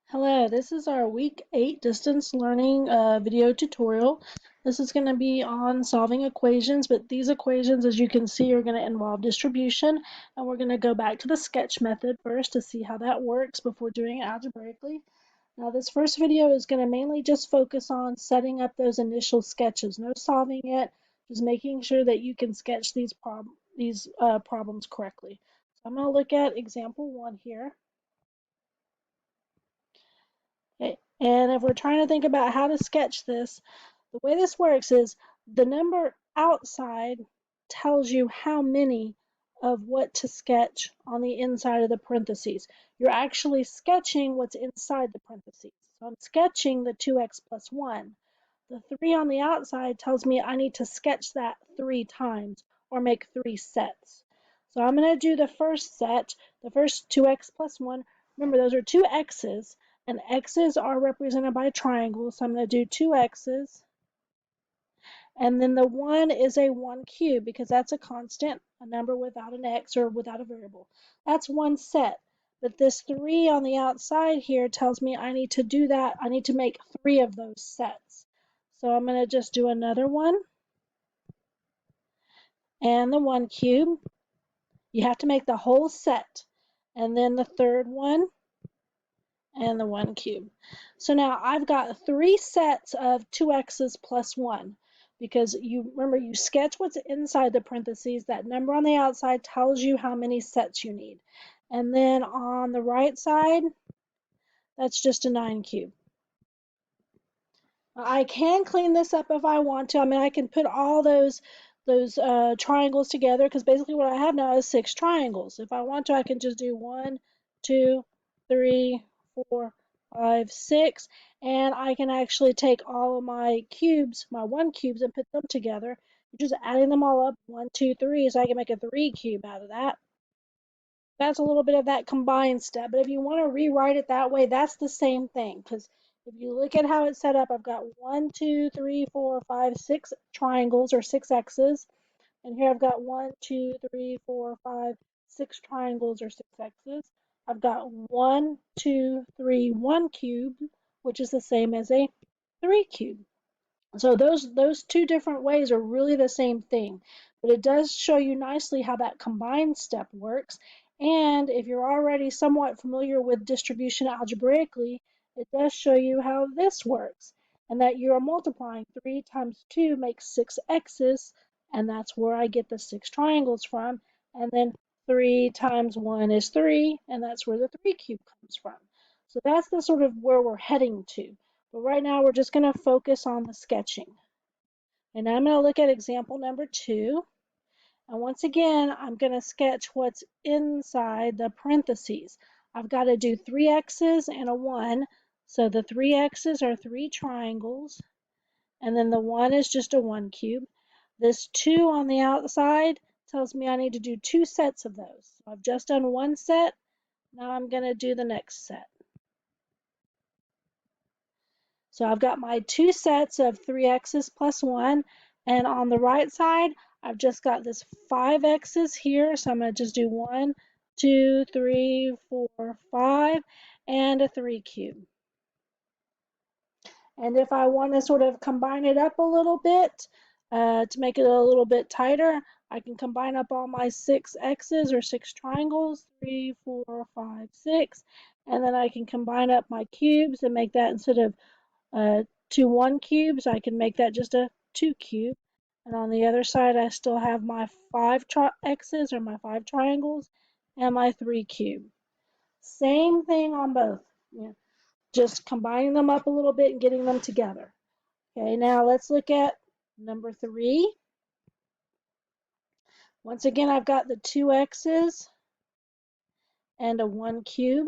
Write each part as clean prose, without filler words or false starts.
Hello, this is our week 8 distance learning video tutorial. This is going to be on solving equations, but these equations, as you can see, are going to involve distribution, and we're going to go back to the sketch method first to see how that works before doing it algebraically. Now, this first video is going to mainly just focus on setting up those initial sketches, no solving it, just making sure that you can sketch these problems correctly. So I'm going to look at example 1 here. Okay. And if we're trying to think about how to sketch this, the way this works is the number outside tells you how many of what to sketch on the inside of the parentheses. You're actually sketching what's inside the parentheses. So I'm sketching the 2x plus 1. The 3 on the outside tells me I need to sketch that 3 times or make 3 sets. So I'm going to do the first set, the first 2x plus 1. Remember, those are 2 x's, and x's are represented by triangles. So I'm going to do 2 x's. And then the 1 is a 1 cube because that's a constant, a number without an x or without a variable. That's one set. But this 3 on the outside here tells me I need to do that. I need to make 3 of those sets. So I'm going to just do another one and the 1 cube. You have to make the whole set. And then the third one and the 1 cube. So now I've got 3 sets of 2x's plus 1 because you remember you sketch what's inside the parentheses. That number on the outside tells you how many sets you need. And then on the right side, that's just a 9 cube. I can clean this up if I want to. I mean, I can put all those triangles together because basically what I have now is 6 triangles. If I want to, I can just do 1, 2, 3, 4, 5, 6, and I can actually take all of my cubes, my 1 cubes, and put them together. You're just adding them all up, 1, 2, 3, so I can make a 3 cube out of that. That's a little bit of that combined step, but if you want to rewrite it that way, that's the same thing, because if you look at how it's set up, I've got 1, 2, 3, 4, 5, 6 triangles or 6 x's, and here I've got 1, 2, 3, 4, 5, 6 triangles or 6 x's. I've got 1, 2, 3, 1 cube, which is the same as a 3 cube. So those two different ways are really the same thing, but it does show you nicely how that combined step works. And if you're already somewhat familiar with distribution algebraically, it does show you how this works, and that you're multiplying 3 times 2 makes 6 x's, and that's where I get the 6 triangles from. And then 3 times 1 is 3, and that's where the 3 cube comes from. So that's the sort of where we're heading to. But right now we're just going to focus on the sketching. And I'm going to look at example number 2. And once again, I'm going to sketch what's inside the parentheses. I've got to do 3 x's and a 1. So the 3 x's are 3 triangles. And then the 1 is just a 1 cube. This 2 on the outside tells me I need to do 2 sets of those. So I've just done 1 set. Now I'm going to do the next set. So I've got my 2 sets of 3 x's plus 1, and on the right side, I've just got this 5 x's here, so I'm going to just do 1, 2, 3, 4, 5, and a 3 cube. And if I want to sort of combine it up a little bit, to make it a little bit tighter, I can combine up all my 6 x's or 6 triangles, 3, 4, 5, 6, and then I can combine up my cubes and make that instead of 2 1 cubes, I can make that just a 2 cube. And on the other side, I still have my 5 x's or my 5 triangles and my 3 cube. Same thing on both. Just combining them up a little bit and getting them together. Okay, now let's look at number 3. Once again, I've got the 2 x's and a 1 cube.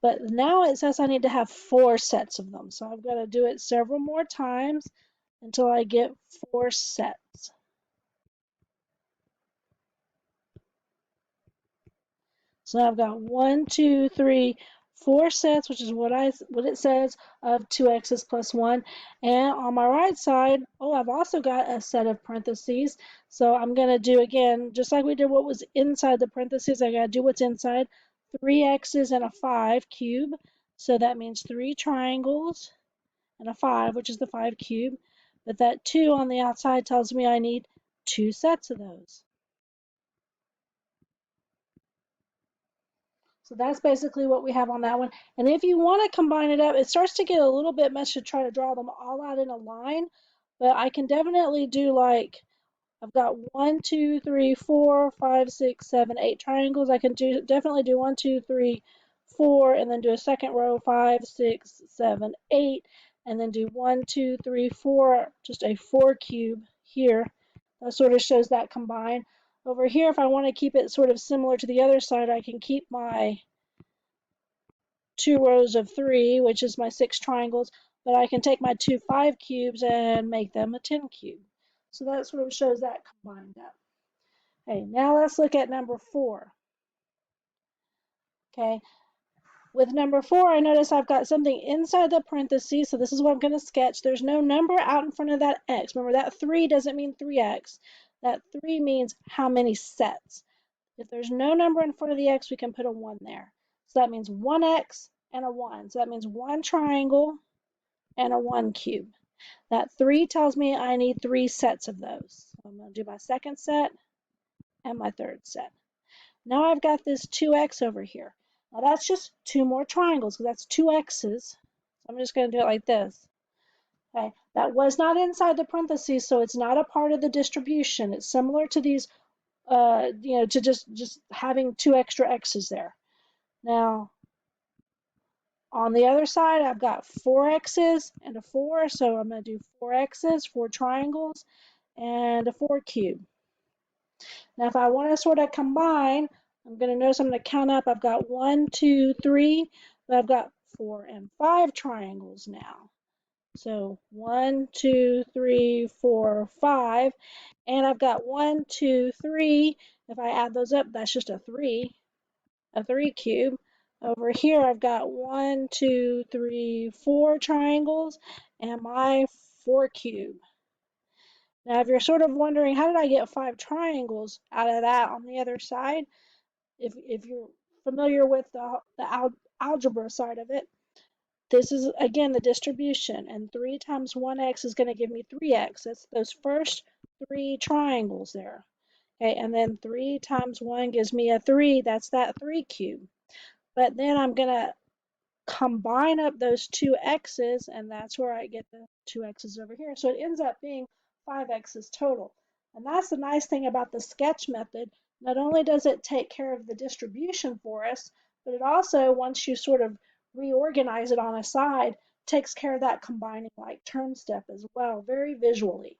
But now it says I need to have 4 sets of them. So I've got to do it several more times until I get 4 sets. So I've got 1, 2, 3, 4 sets, which is what it says, of 2 x's plus 1. And on my right side, I've also got a set of parentheses. So I'm going to do, again, just like we did what was inside the parentheses, I got to do what's inside. 3 x's and a 5 cube. So that means 3 triangles and a 5, which is the 5 cube. But that 2 on the outside tells me I need 2 sets of those. So that's basically what we have on that one. And if you want to combine it up, it starts to get a little bit much to try to draw them all out in a line. But I can definitely do like, I've got 1, 2, 3, 4, 5, 6, 7, 8 triangles. I can definitely do 1, 2, 3, 4, and then do a second row, 5, 6, 7, 8, and then do 1, 2, 3, 4, just a 4 cube here. That sort of shows that combined. Over here, if I want to keep it sort of similar to the other side, I can keep my 2 rows of 3, which is my 6 triangles, but I can take my 2 5 cubes and make them a 10 cube. So that sort of shows that combined up. Okay, now let's look at number 4. Okay, with number 4, I notice I've got something inside the parentheses, so this is what I'm going to sketch. There's no number out in front of that x. Remember, that 3 doesn't mean 3x. That 3 means how many sets. If there's no number in front of the x, we can put a 1 there. So that means 1x and a 1. So that means 1 triangle and a 1 cube. That 3 tells me I need 3 sets of those. So I'm going to do my second set and my third set. Now I've got this 2x over here. Now that's just 2 more triangles, because that's 2 x's. So I'm just going to do it like this. Okay, that was not inside the parentheses, so it's not a part of the distribution. It's similar to these, to just having 2 extra x's there. Now, on the other side, I've got 4 x's and a 4, so I'm going to do 4 x's, 4 triangles, and a 4 cube. Now, if I want to sort of combine, I'm going to notice I'm going to count up. I've got 1, 2, 3, but I've got 4 and 5 triangles now. So 1, 2, 3, 4, 5, and I've got 1, 2, 3. If I add those up, that's just a 3 cube. Over here, I've got 1, 2, 3, 4 triangles, and my 4 cube. Now, if you're sort of wondering, how did I get 5 triangles out of that on the other side? If you're familiar with the algebra side of it, this is, again, the distribution. And 3 times 1x is going to give me 3x. That's those first 3 triangles there. Okay, and then 3 times 1 gives me a 3. That's that 3 cube. But then I'm going to combine up those 2 x's, and that's where I get the 2 x's over here. So it ends up being 5 x's total. And that's the nice thing about the sketch method. Not only does it take care of the distribution for us, but it also, once you sort of reorganize it on a side, takes care of that combining like term step as well, very visually.